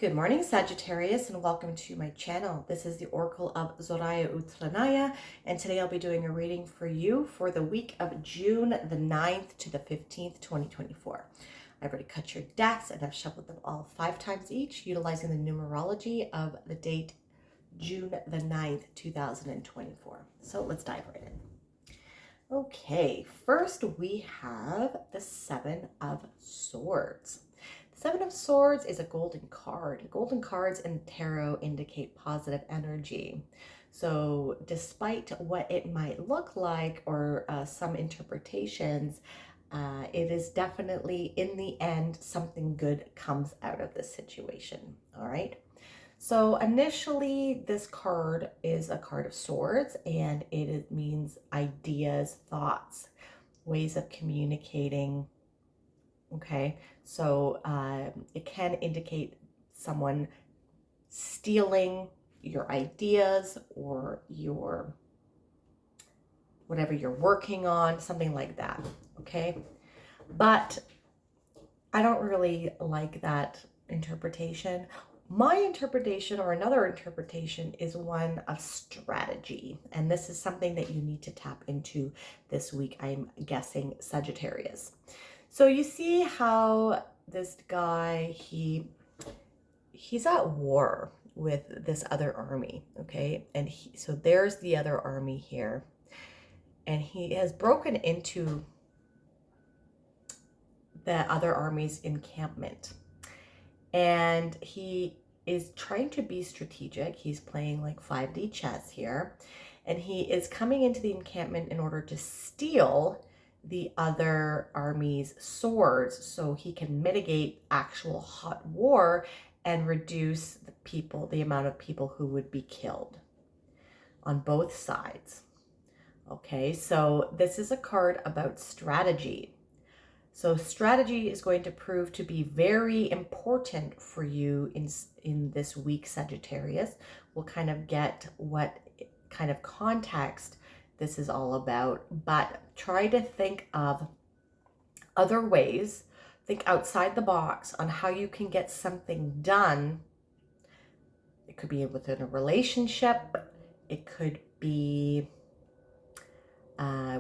Good morning, Sagittarius, and welcome to my channel. This is the Oracle of Zoraya Utlanaya, and today I'll be doing a reading for you for the week of June the 9th to the 15th, 2024. I've already cut your decks and I've shuffled them all 5 times each, utilizing the numerology of the date June the 9th, 2024. So let's dive right in. Okay, first we have the Seven of Swords. Seven of Swords is a golden card. Golden cards in tarot indicate positive energy. So despite what it might look like or some interpretations, it is definitely in the end something good comes out of this situation. All right. So initially this card is a card of swords, and it means ideas, thoughts, ways of communicating. Okay, so it can indicate someone stealing your ideas or your whatever you're working on, something like that. Okay, but I don't really like that interpretation. My interpretation, or another interpretation, is one of strategy, and this is something that you need to tap into this week, I'm guessing, Sagittarius. So you see how this guy, he's at war with this other army, okay? And so there's the other army here. And he has broken into the other army's encampment. And he is trying to be strategic. He's playing like 5D chess here. And he is coming into the encampment in order to steal the other army's swords so he can mitigate actual hot war and reduce the amount of people who would be killed on both sides. Okay, so this is a card about strategy. So strategy is going to prove to be very important for you in this week, Sagittarius. We'll kind of get what kind of context this is all about, but try to think of other ways, think outside the box on how you can get something done. It could be within a relationship, it could be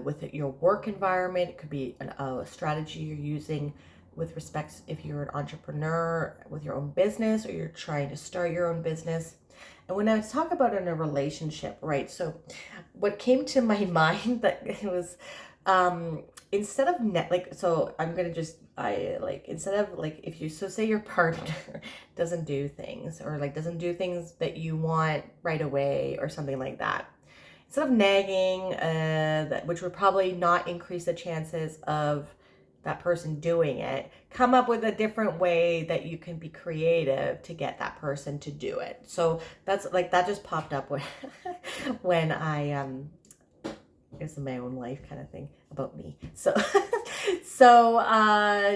with your work environment, it could be a strategy you're using with respect if you're an entrepreneur with your own business or you're trying to start your own business. And when I was about in a relationship, right? So what came to my mind that it was instead of so I'm gonna just instead of if you say your partner doesn't do things or doesn't do things that you want right away or something like that, instead of nagging, which would probably not increase the chances of that person doing it, come up with a different way that you can be creative to get that person to do it. So that's that just popped up when I it's my own life kind of thing about me. So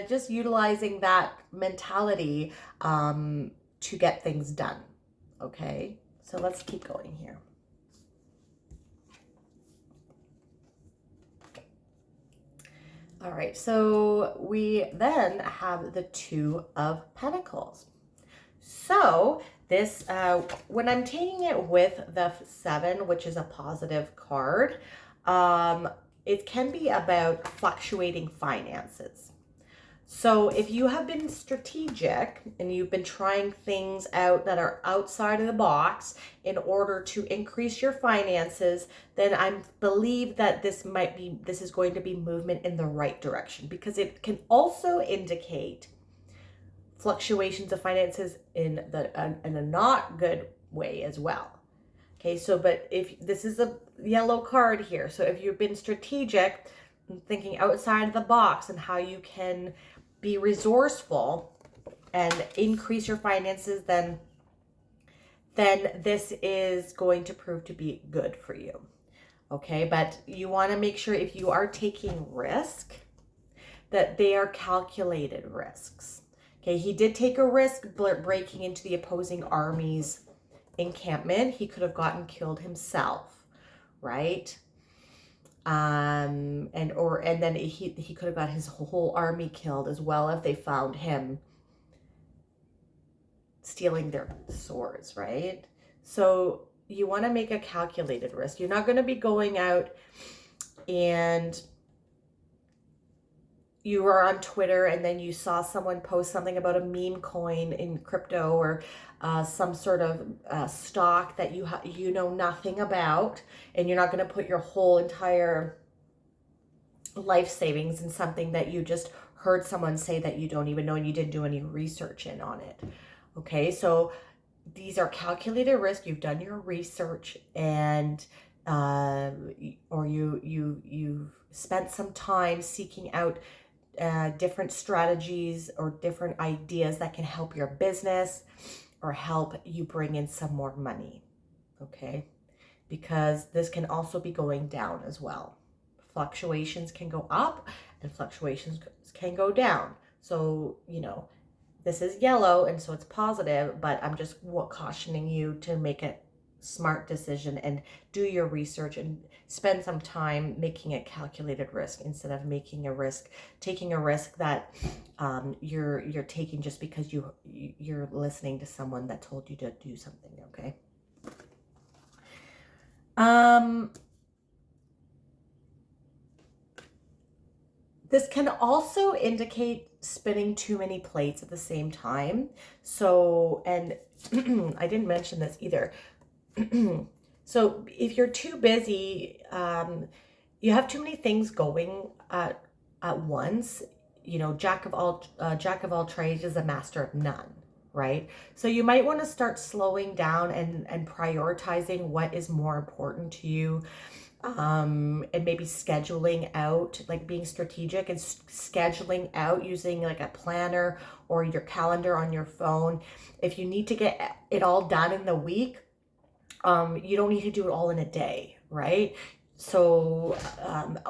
just utilizing that mentality to get things done. Okay, so let's keep going here. All right, so we then have the Two of Pentacles. So this, when I'm taking it with the 7, which is a positive card, it can be about fluctuating finances. So if you have been strategic and you've been trying things out that are outside of the box in order to increase your finances, then I believe that this is going to be movement in the right direction, because it can also indicate fluctuations of finances in a not good way as well. Okay, so but if this is a yellow card here, so if you've been strategic, thinking outside of the box and how you can be resourceful and increase your finances, then this is going to prove to be good for you. Okay, but you want to make sure if you are taking risk that they are calculated risks. Okay, he did take a risk breaking into the opposing army's encampment. He could have gotten killed himself, right? And then he could have got his whole army killed as well if they found him stealing their swords, right? So you want to make a calculated risk. You're not going to be going out and you were on Twitter and then you saw someone post something about a meme coin in crypto or some sort of stock that you know nothing about, and you're not going to put your whole entire life savings in something that you just heard someone say that you don't even know and you didn't do any research in on it. Okay, so these are calculated risk. You've done your research, and or you've spent some time seeking out different strategies or different ideas that can help your business or help you bring in some more money. Okay, because this can also be going down as well. Fluctuations can go up and fluctuations can go down. So, you know, this is yellow and so it's positive, but I'm just cautioning you to make a smart decision and do your research and spend some time making a calculated risk instead of taking a risk that you're taking just because you're listening to someone that told you to do something. Okay. This can also indicate spinning too many plates at the same time. So, and I didn't mention this either. So if you're too busy, you have too many things going at once. You know, jack of all trades is a master of none, right? So you might want to start slowing down and prioritizing what is more important to you. And maybe scheduling out, like being strategic and scheduling out using like a planner or your calendar on your phone. If you need to get it all done in the week, you don't need to do it all in a day, right? So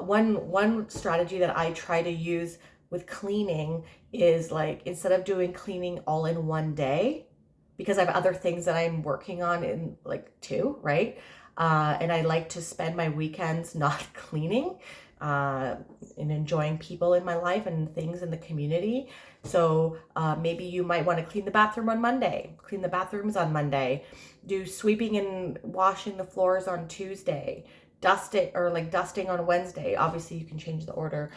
one strategy that I try to use with cleaning is like, instead of doing cleaning all in one day, because I have other things that I'm working on in like too, right? And I like to spend my weekends not cleaning and enjoying people in my life and things in the community. So maybe you might want to clean the bathroom on Monday, clean the bathrooms on Monday, do sweeping and washing the floors on Tuesday, dusting on Wednesday. Obviously, you can change the order.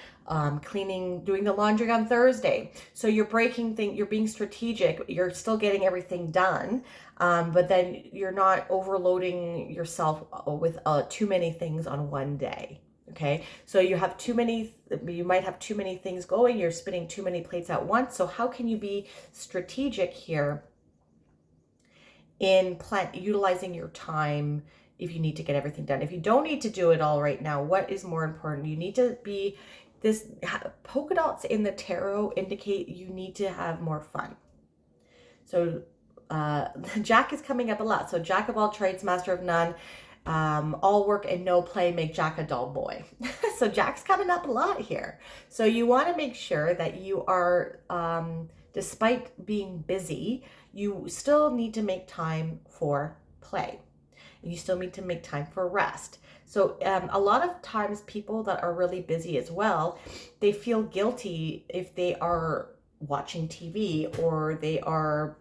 Cleaning, doing the laundry on Thursday. So you're being strategic. You're still getting everything done, but then you're not overloading yourself with too many things on one day. Okay, so you might have too many things going. You're spinning too many plates at once. So how can you be strategic here in utilizing your time? If you need to get everything done, if you don't need to do it all right now, what is more important? You need to be polka dots in the tarot indicate you need to have more fun. So the Jack is coming up a lot. So Jack of all trades, master of none, all work and no play make Jack a dull boy. So Jack's coming up a lot here. So you want to make sure that you are, despite being busy, you still need to make time for play. You still need to make time for rest. So a lot of times people that are really busy as well, they feel guilty if they are watching TV or they are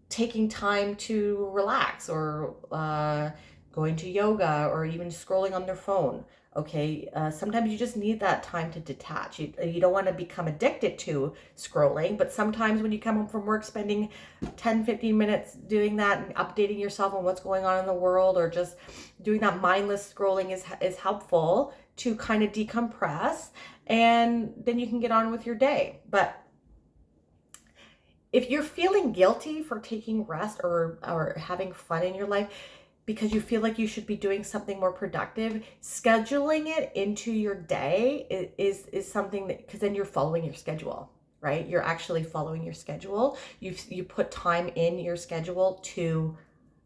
taking time to relax or going to yoga or even scrolling on their phone. Okay, sometimes you just need that time to detach. You don't want to become addicted to scrolling, but sometimes when you come home from work, spending 10-15 minutes doing that and updating yourself on what's going on in the world, or just doing that mindless scrolling is helpful to kind of decompress, and then you can get on with your day. But if you're feeling guilty for taking rest or having fun in your life, because you feel like you should be doing something more productive, scheduling it into your day is something that, because then you're following your schedule, right? You're actually following your schedule. You put time in your schedule to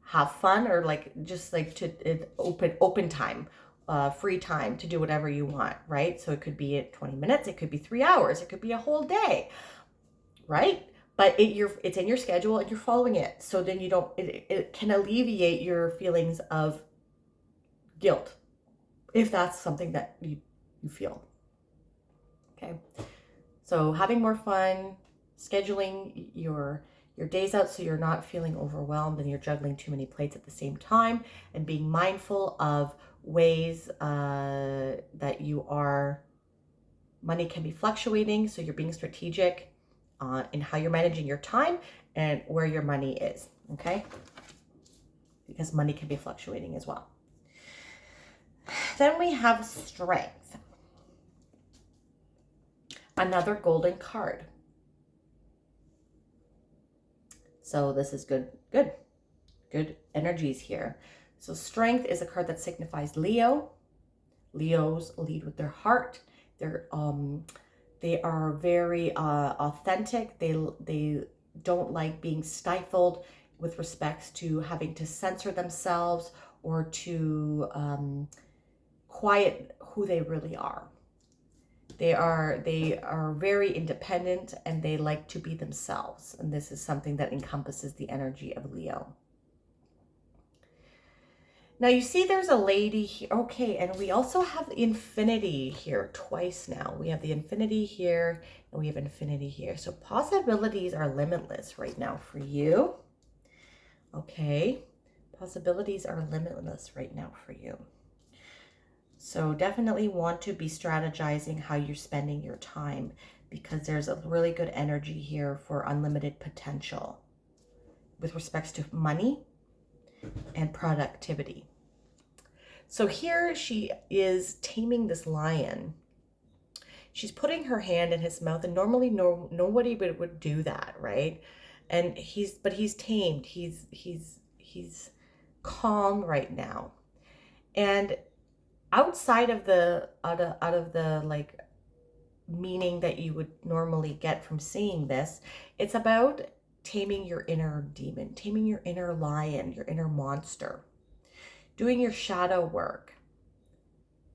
have fun, or like just like to open time, free time to do whatever you want, right? So it could be at 20 minutes, it could be 3 hours, it could be a whole day, right? But it's in your schedule and you're following it. So then it can alleviate your feelings of guilt if that's something that you feel. Okay. So having more fun, scheduling your your days out so you're not feeling overwhelmed and you're juggling too many plates at the same time, and being mindful of ways that money can be fluctuating. So you're being strategic in how you're managing your time and where your money is, okay? Because money can be fluctuating as well. Then we have strength. Another golden card. So this is good energies here. So strength is a card that signifies Leo. Leos lead with their heart. They are very authentic. They don't like being stifled with respects to having to censor themselves or to quiet who they really are. They are very independent and they like to be themselves. And this is something that encompasses the energy of Leo. Now you see there's a lady here. Okay, and we also have infinity here twice now. We have the infinity here and we have infinity here. So possibilities are limitless right now for you. Okay, possibilities are limitless right now for you. So definitely want to be strategizing how you're spending your time, because there's a really good energy here for unlimited potential with respects to money and productivity. So here she is taming this lion. She's putting her hand in his mouth, and normally nobody would do that, right? And he's tamed. He's calm right now. And outside of the out of the like meaning that you would normally get from seeing this, it's about taming your inner demon, taming your inner lion, your inner monster, doing your shadow work.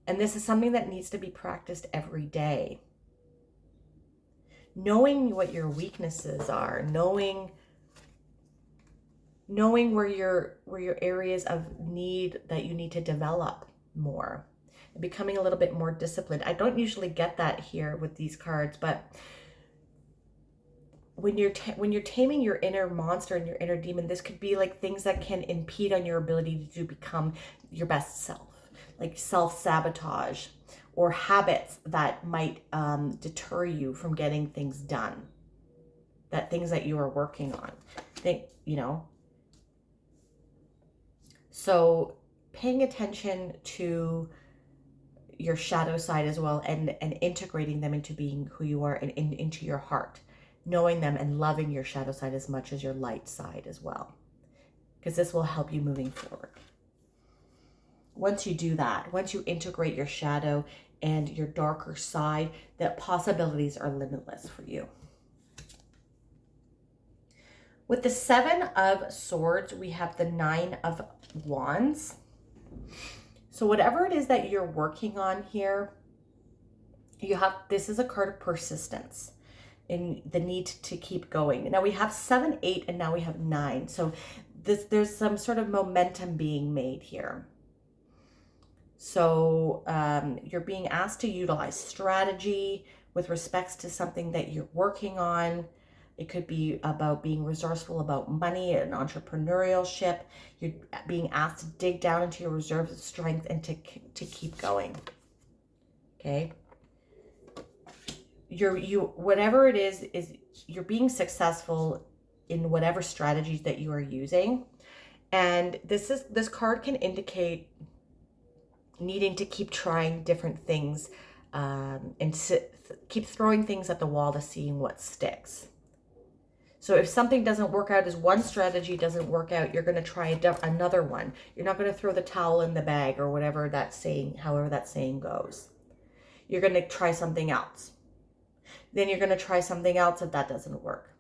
And this is something that needs to be practiced every day. Knowing what your weaknesses are, knowing where your areas of need that you need to develop more, and becoming a little bit more disciplined. I don't usually get that here with these cards, but when you're taming your inner monster and your inner demon, this could be like things that can impede on your ability to become your best self, like self-sabotage or habits that might deter you from getting things done, things that you are working on. So paying attention to your shadow side as well, and integrating them into being who you are and into your heart, knowing them and loving your shadow side as much as your light side as well, because this will help you moving forward. Once you do that, once you integrate your shadow and your darker side, the possibilities are limitless for you. With the 7 of Swords, we have the 9 of Wands. So whatever it is that you're working on here, this is a card of persistence and the need to keep going. Now we have 7, 8, and now we have 9. So there's some sort of momentum being made here. So you're being asked to utilize strategy with respects to something that you're working on. It could be about being resourceful about money and entrepreneurship. You're being asked to dig down into your reserves of strength and to keep going. Okay. Whatever it is you're being successful in whatever strategies that you are using. And this card can indicate needing to keep trying different things and keep throwing things at the wall to see what sticks. So if something doesn't work out, as one strategy doesn't work out, you're going to try another one. You're not going to throw the towel in the bag or whatever however that saying goes. You're going to try something else. Then you're going to try something else if that doesn't work.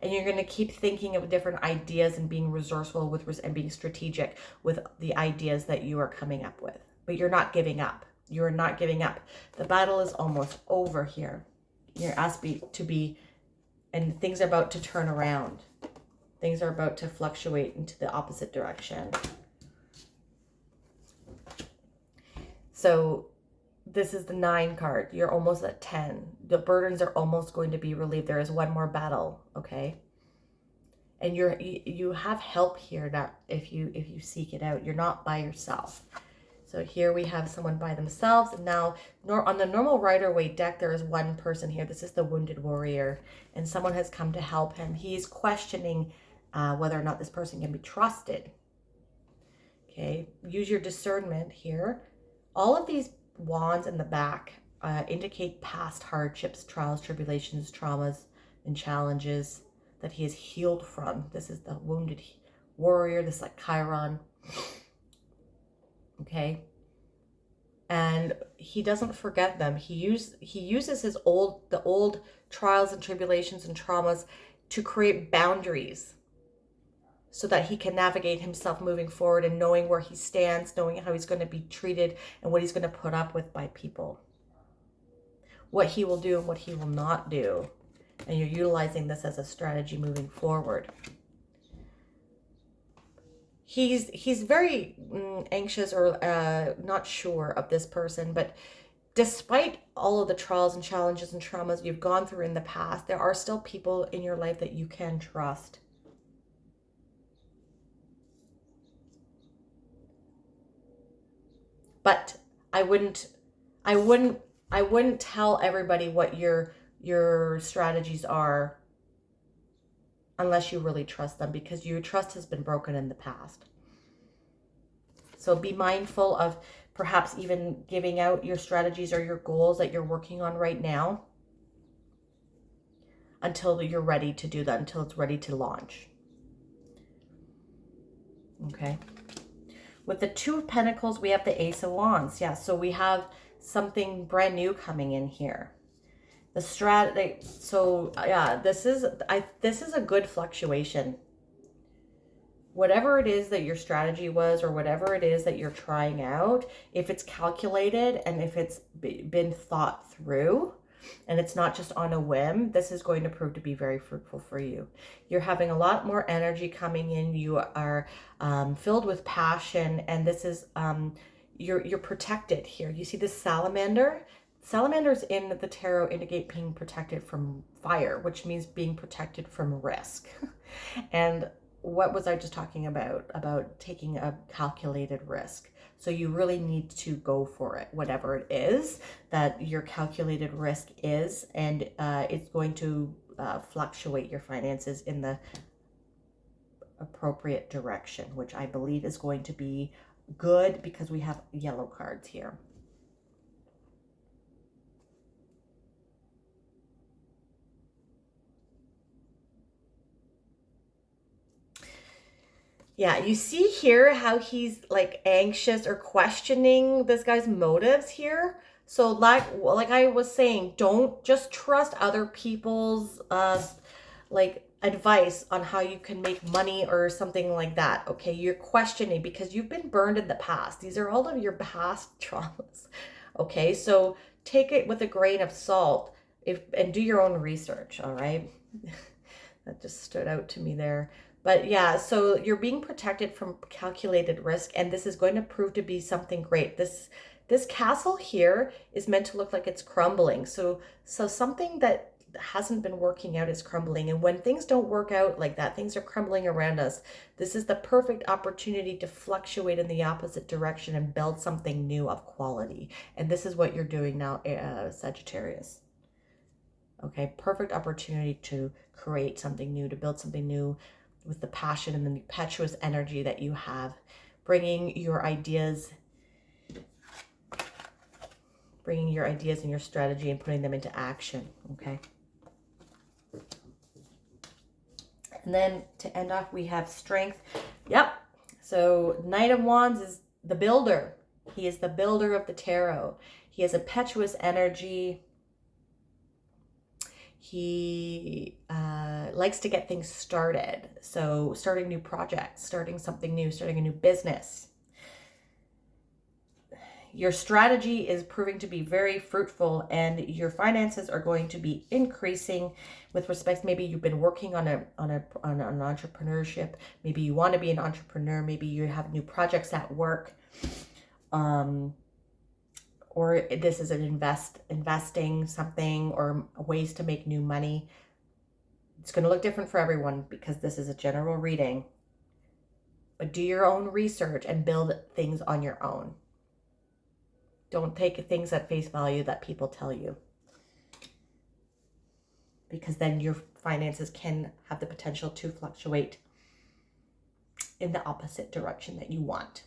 And you're going to keep thinking of different ideas and being resourceful and being strategic with the ideas that you are coming up with. But you're not giving up. You're not giving up. The battle is almost over here. You're asked to be, and things are about to turn around. Things are about to fluctuate into the opposite direction. So this is the 9 card. You're almost at 10. The burdens are almost going to be relieved. There is one more battle, okay? And you have help here that if you seek it out, you're not by yourself. So here we have someone by themselves. And now on the normal Rider-Waite deck, there is one person here. This is the Wounded Warrior, and someone has come to help him. He's questioning whether or not this person can be trusted. Okay, use your discernment here. All of these wands in the back indicate past hardships, trials, tribulations, traumas, and challenges that he is healed from. This is the Wounded Warrior. This is like Chiron. Okay, and he doesn't forget them. He uses the old trials and tribulations and traumas to create boundaries so that he can navigate himself moving forward and knowing where he stands, knowing how he's going to be treated and what he's going to put up with by people, what he will do and what he will not do. And you're utilizing this as a strategy moving forward. He's very anxious or not sure of this person, but despite all of the trials and challenges and traumas you've gone through in the past, there are still people in your life that you can trust. But I wouldn't tell everybody what your strategies are unless you really trust them, because your trust has been broken in the past. So be mindful of perhaps even giving out your strategies or your goals that you're working on right now until you're ready to do that, until it's ready to launch. Okay. With the Two of Pentacles, we have the Ace of Wands. Yeah, so we have something brand new coming in here. The strategy. So yeah, this is a good fluctuation. Whatever it is that your strategy was, or whatever it is that you're trying out, if it's calculated and if it's been thought through, and it's not just on a whim, this is going to prove to be very fruitful for you. You're having a lot more energy coming in. You are filled with passion, and this is you're protected here. You see this salamander? Salamanders in the tarot indicate being protected from fire, which means being protected from risk. And what was I just talking about? About taking a calculated risk. So you really need to go for it, whatever it is that your calculated risk is, and it's going to fluctuate your finances in the appropriate direction, which I believe is going to be good because we have yellow cards here. Yeah, you see here how he's like anxious or questioning this guy's motives here. So like I was saying, don't just trust other people's like advice on how you can make money or something like that. Okay, you're questioning because you've been burned in the past. These are all of your past traumas. Okay, so take it with a grain of salt and do your own research. All right. That just stood out to me there. But yeah, so you're being protected from calculated risk, and this is going to prove to be something great. This castle here is meant to look like it's crumbling. So something that hasn't been working out is crumbling. And when things don't work out like that, things are crumbling around us. This is the perfect opportunity to fluctuate in the opposite direction and build something new of quality. And this is what you're doing now, Sagittarius. Okay, perfect opportunity to create something new, to build something new with the passion and the impetuous energy that you have, bringing your ideas and your strategy and putting them into action, okay? And then to end off, we have strength. Yep. So Knight of Wands is the builder. He is the builder of the tarot. He has impetuous energy. He likes to get things started. So starting new projects, starting something new, starting a new business. Your strategy is proving to be very fruitful, and your finances are going to be increasing with respect. Maybe you've been working on an entrepreneurship. Maybe you want to be an entrepreneur. Maybe you have new projects at work. Or this is an investing something, or ways to make new money. It's going to look different for everyone because this is a general reading. But do your own research and build things on your own. Don't take things at face value that people tell you, because then your finances can have the potential to fluctuate in the opposite direction that you want.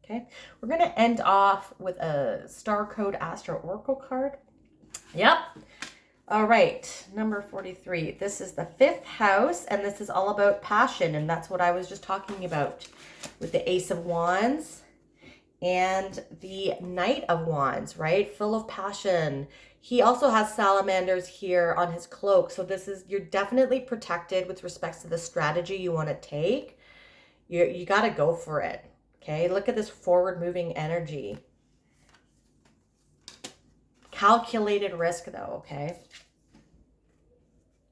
Okay, we're going to end off with a Star Code Astro Oracle card. Yep. All right, number 43. This is the 5th house, and this is all about passion, and that's what I was just talking about with the Ace of Wands and the Knight of Wands, right? Full of passion. He also has salamanders here on his cloak, so you're definitely protected with respects to the strategy you want to take. You got to go for it, okay? Look at this forward-moving energy. Calculated risk, though, okay?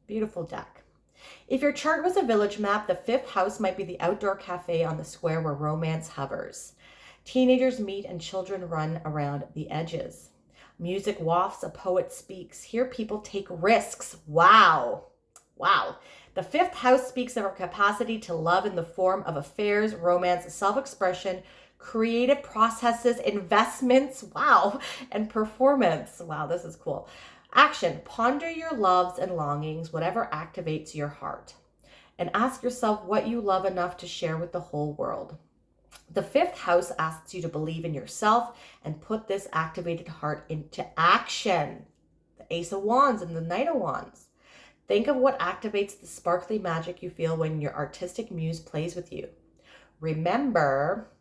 Beautiful deck. If your chart was a village map, the 5th house might be the outdoor cafe on the square where romance hovers. Teenagers meet and children run around the edges. Music wafts, a poet speaks. Here people take risks. Wow. Wow. The 5th house speaks of our capacity to love in the form of affairs, romance, self-expression, creative processes, investments, wow, and performance. Wow, this is cool. Action. Ponder your loves and longings, whatever activates your heart. And ask yourself what you love enough to share with the whole world. The 5th house asks you to believe in yourself and put this activated heart into action. The Ace of Wands and the Knight of Wands. Think of what activates the sparkly magic you feel when your artistic muse plays with you. Remember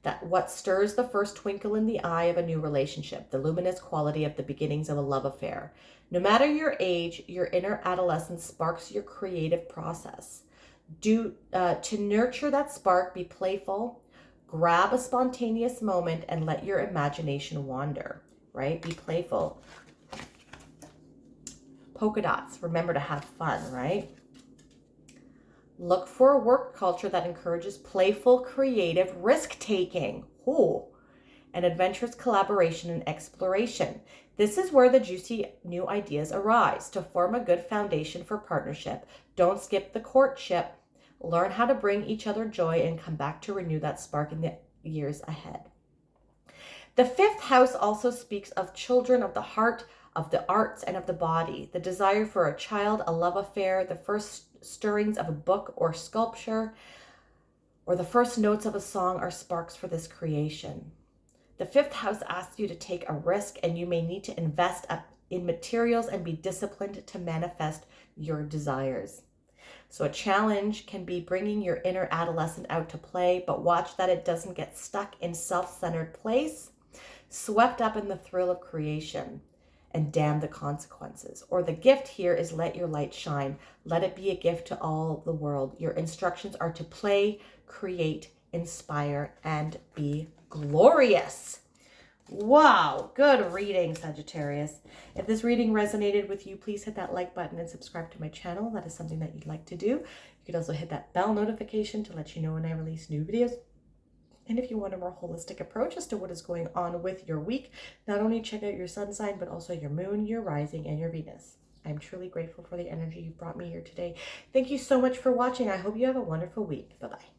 that what stirs the first twinkle in the eye of a new relationship, the luminous quality of the beginnings of a love affair. No matter your age, your inner adolescence sparks your creative process. To nurture that spark, be playful, grab a spontaneous moment, and let your imagination wander, right? Be playful. Polka dots, remember to have fun, right? Look for a work culture that encourages playful, creative risk-taking. Ooh. And adventurous collaboration and exploration. This is where the juicy new ideas arise. To form a good foundation for partnership, don't skip the courtship. Learn how to bring each other joy and come back to renew that spark in the years ahead. The 5th house also speaks of children of the heart, of the arts, and of the body. The desire for a child, a love affair, the first stirrings of a book or sculpture, or the first notes of a song are sparks for this creation. The 5th house asks you to take a risk, and you may need to invest in materials and be disciplined to manifest your desires. So a challenge can be bringing your inner adolescent out to play, but watch that it doesn't get stuck in self-centered place, swept up in the thrill of creation, and damn the consequences. Or the gift here is let your light shine. Let it be a gift to all the world. Your instructions are to play, create, inspire, and be glorious. Wow, good reading, Sagittarius. If this reading resonated with you, please hit that like button and subscribe to my channel. That is something that you'd like to do. You could also hit that bell notification to let you know when I release new videos. And if you want a more holistic approach as to what is going on with your week, not only check out your sun sign, but also your moon, your rising, and your Venus. I'm truly grateful for the energy you brought me here today. Thank you so much for watching. I hope you have a wonderful week. Bye-bye.